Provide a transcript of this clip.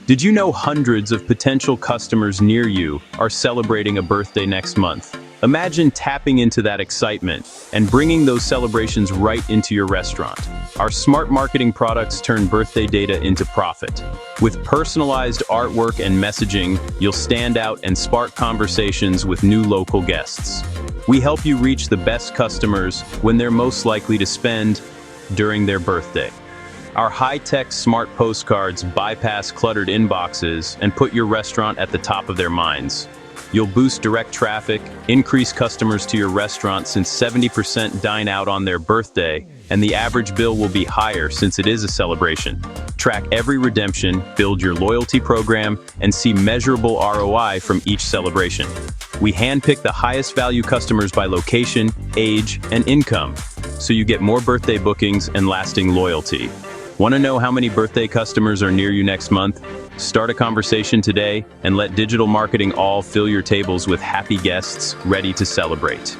Did you know hundreds of potential customers near you are celebrating a birthday next month? Imagine tapping into that excitement and bringing those celebrations right into your restaurant. Our smart marketing products turn birthday data into profit. With personalized artwork and messaging, you'll stand out and spark conversations with new local guests. We help you reach the best customers when they're most likely to spend during their birthday. Our high-tech smart postcards bypass cluttered inboxes and put your restaurant at the top of their minds. You'll boost direct traffic, increase customers to your restaurant since 70% dine out on their birthday, and the average bill will be higher since it is a celebration. Track every redemption, build your loyalty program, and see measurable ROI from each celebration. We handpick the highest value customers by location, age, and income, so you get more birthday bookings and lasting loyalty. Want to know how many birthday customers are near you next month? Start a conversation today and let digital marketing all fill your tables with happy guests ready to celebrate.